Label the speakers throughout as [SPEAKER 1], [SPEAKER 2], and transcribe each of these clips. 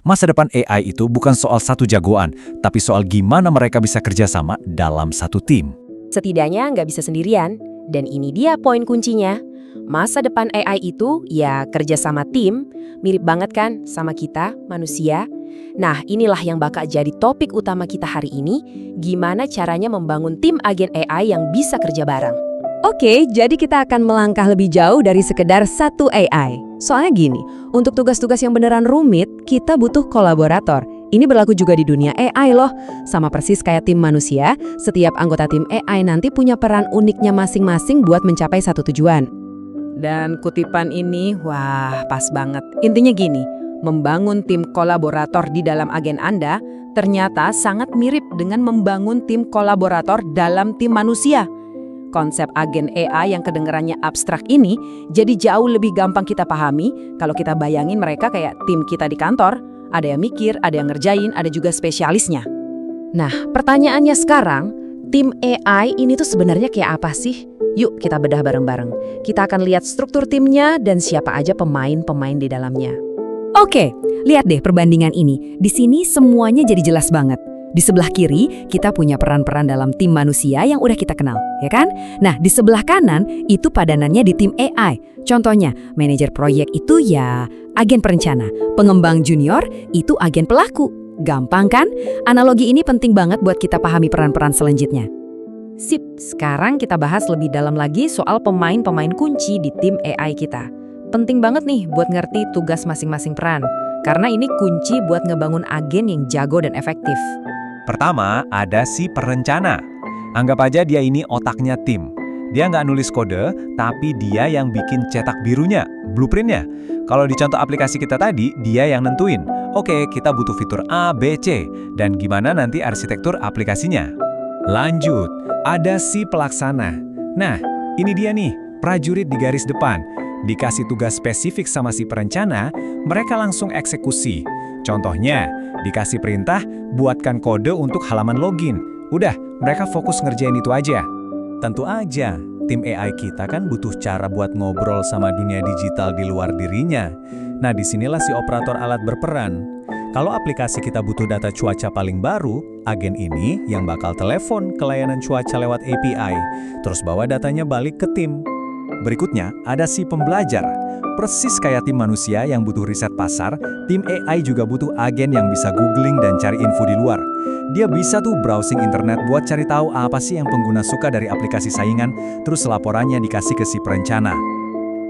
[SPEAKER 1] Masa depan AI itu bukan soal satu jagoan, tapi soal gimana mereka bisa kerjasama dalam satu tim.
[SPEAKER 2] Setidaknya nggak bisa sendirian. Dan ini dia poin kuncinya. Masa depan AI itu ya kerja sama tim, mirip banget kan sama kita, manusia. Nah, inilah yang bakal jadi topik utama kita hari ini, gimana caranya membangun tim agen AI yang bisa kerja bareng.
[SPEAKER 3] Oke, jadi kita akan melangkah lebih jauh dari sekedar satu AI. Soalnya gini, untuk tugas-tugas yang beneran rumit, kita butuh kolaborator. Ini berlaku juga di dunia AI loh. Sama persis kayak tim manusia, setiap anggota tim AI nanti punya peran uniknya masing-masing buat mencapai satu tujuan.
[SPEAKER 2] Dan kutipan ini, wah pas banget. Intinya gini, membangun tim kolaborator di dalam agen Anda ternyata sangat mirip dengan membangun tim kolaborator dalam tim manusia. Konsep agen AI yang kedengarannya abstrak ini jadi jauh lebih gampang kita pahami kalau kita bayangin mereka kayak tim kita di kantor. Ada yang mikir, ada yang ngerjain, ada juga spesialisnya. Nah, pertanyaannya sekarang, tim AI ini tuh sebenarnya kayak apa sih? Yuk kita bedah bareng-bareng. Kita akan lihat struktur timnya dan siapa aja pemain-pemain di dalamnya.
[SPEAKER 3] Oke, lihat deh perbandingan ini. Di sini semuanya jadi jelas banget. Di sebelah kiri, kita punya peran-peran dalam tim manusia yang udah kita kenal, ya kan? Nah, di sebelah kanan, itu padanannya di tim AI. Contohnya, manajer proyek itu ya agen perencana. Pengembang junior itu agen pelaku. Gampang kan? Analogi ini penting banget buat kita pahami peran-peran selanjutnya.
[SPEAKER 2] Sip, sekarang kita bahas lebih dalam lagi soal pemain-pemain kunci di tim AI kita. Penting banget nih buat ngerti tugas masing-masing peran, karena ini kunci buat ngebangun agen yang jago dan efektif.
[SPEAKER 1] Pertama, ada si perencana. Anggap aja dia ini otaknya tim. Dia nggak nulis kode, tapi dia yang bikin cetak birunya, blueprintnya. Kalau di contoh aplikasi kita tadi, dia yang nentuin. Oke, kita butuh fitur A, B, C, dan gimana nanti arsitektur aplikasinya. Lanjut, ada si pelaksana. Nah, ini dia nih, prajurit di garis depan. Dikasih tugas spesifik sama si perencana, mereka langsung eksekusi. Contohnya, dikasih perintah, buatkan kode untuk halaman login. Udah, mereka fokus ngerjain itu aja. Tentu aja, tim AI kita kan butuh cara buat ngobrol sama dunia digital di luar dirinya. Nah, disinilah si operator alat berperan. Kalau aplikasi kita butuh data cuaca paling baru, agen ini yang bakal telepon ke layanan cuaca lewat API, terus bawa datanya balik ke tim. Berikutnya, ada si pembelajar. Persis kayak tim manusia yang butuh riset pasar, tim AI juga butuh agen yang bisa googling dan cari info di luar. Dia bisa tuh browsing internet buat cari tahu apa sih yang pengguna suka dari aplikasi saingan, terus laporannya dikasih ke si perencana.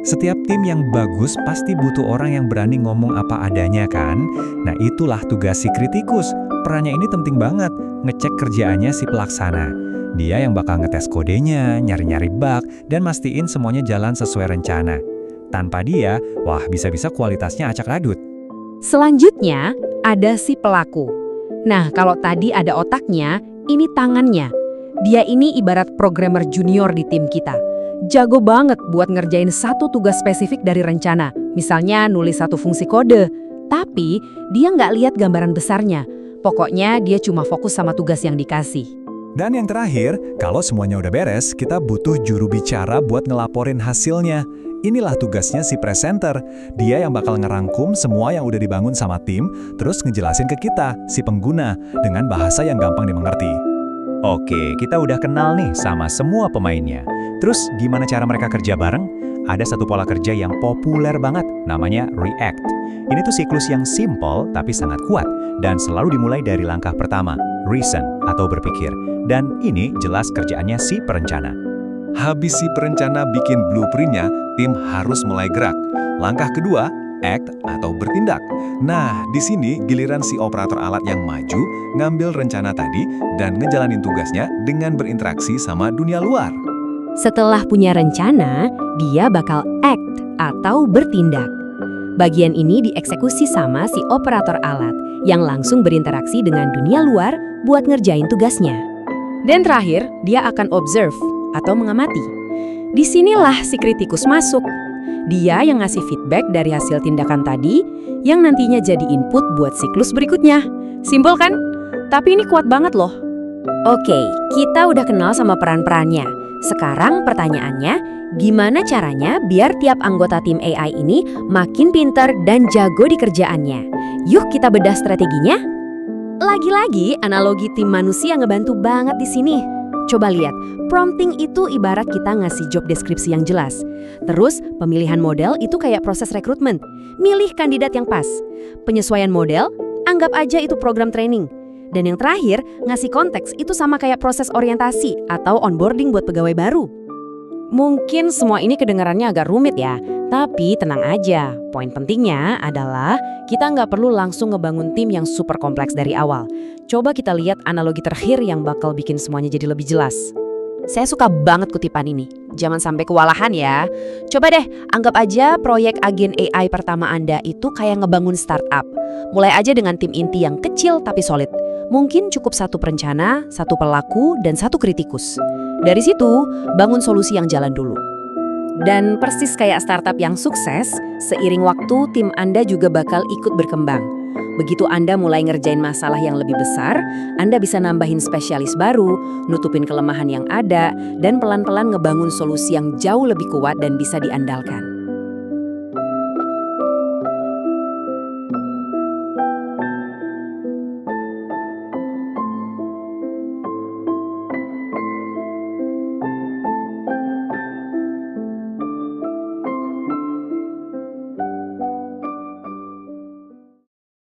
[SPEAKER 1] Setiap tim yang bagus pasti butuh orang yang berani ngomong apa adanya kan? Nah itulah tugas si kritikus. Perannya ini penting banget, ngecek kerjaannya si pelaksana. Dia yang bakal ngetes kodenya, nyari-nyari bug, dan mastiin semuanya jalan sesuai rencana. Tanpa dia, wah bisa-bisa kualitasnya acak adut.
[SPEAKER 2] Selanjutnya, ada si pelaku. Nah, kalau tadi ada otaknya, ini tangannya. Dia ini ibarat programmer junior di tim kita. Jago banget buat ngerjain satu tugas spesifik dari rencana. Misalnya nulis satu fungsi kode. Tapi, dia nggak lihat gambaran besarnya. Pokoknya dia cuma fokus sama tugas yang dikasih.
[SPEAKER 1] Dan yang terakhir, kalau semuanya udah beres, kita butuh juru bicara buat ngelaporin hasilnya. Inilah tugasnya si presenter. Dia yang bakal ngerangkum semua yang udah dibangun sama tim, terus ngejelasin ke kita, si pengguna, dengan bahasa yang gampang dimengerti. Oke, kita udah kenal nih sama semua pemainnya. Terus gimana cara mereka kerja bareng? Ada satu pola kerja yang populer banget, namanya React. Ini tuh siklus yang simple tapi sangat kuat, dan selalu dimulai dari langkah pertama, reason atau berpikir. Dan ini jelas kerjaannya si perencana. Habis si perencana bikin blueprintnya, tim harus mulai gerak. Langkah kedua, act atau bertindak. Nah, di sini giliran si operator alat yang maju, ngambil rencana tadi, dan ngejalanin tugasnya dengan berinteraksi sama dunia luar.
[SPEAKER 2] Setelah punya rencana, dia bakal act atau bertindak. Bagian ini dieksekusi sama si operator alat yang langsung berinteraksi dengan dunia luar buat ngerjain tugasnya. Dan terakhir, dia akan observe atau mengamati. Disinilah si kritikus masuk. Dia yang ngasih feedback dari hasil tindakan tadi, yang nantinya jadi input buat siklus berikutnya. Simpel kan? Tapi ini kuat banget loh. Oke, kita udah kenal sama peran-perannya.
[SPEAKER 4] Sekarang pertanyaannya, gimana caranya biar tiap anggota tim AI ini makin pintar dan jago di kerjaannya? Yuk kita bedah strateginya. Lagi-lagi analogi tim manusia ngebantu banget di sini. Coba lihat, prompting itu ibarat kita ngasih job deskripsi yang jelas. Terus, pemilihan model itu kayak proses rekrutmen. Milih kandidat yang pas. Penyesuaian model, anggap aja itu program training. Dan yang terakhir, ngasih konteks itu sama kayak proses orientasi atau onboarding buat pegawai baru.
[SPEAKER 2] Mungkin semua ini kedengarannya agak rumit ya, tapi tenang aja. Poin pentingnya adalah kita nggak perlu langsung ngebangun tim yang super kompleks dari awal. Coba kita lihat analogi terakhir yang bakal bikin semuanya jadi lebih jelas. Saya suka banget kutipan ini. Jangan sampai kewalahan ya. Coba deh, anggap aja proyek agen AI pertama Anda itu kayak ngebangun startup. Mulai aja dengan tim inti yang kecil tapi solid. Mungkin cukup satu perencana, satu pelaku, dan satu kritikus. Dari situ, bangun solusi yang jalan dulu. Dan persis kayak startup yang sukses, seiring waktu tim Anda juga bakal ikut berkembang. Begitu Anda mulai ngerjain masalah yang lebih besar, Anda bisa nambahin spesialis baru, nutupin kelemahan yang ada, dan pelan-pelan ngebangun solusi yang jauh lebih kuat dan bisa diandalkan.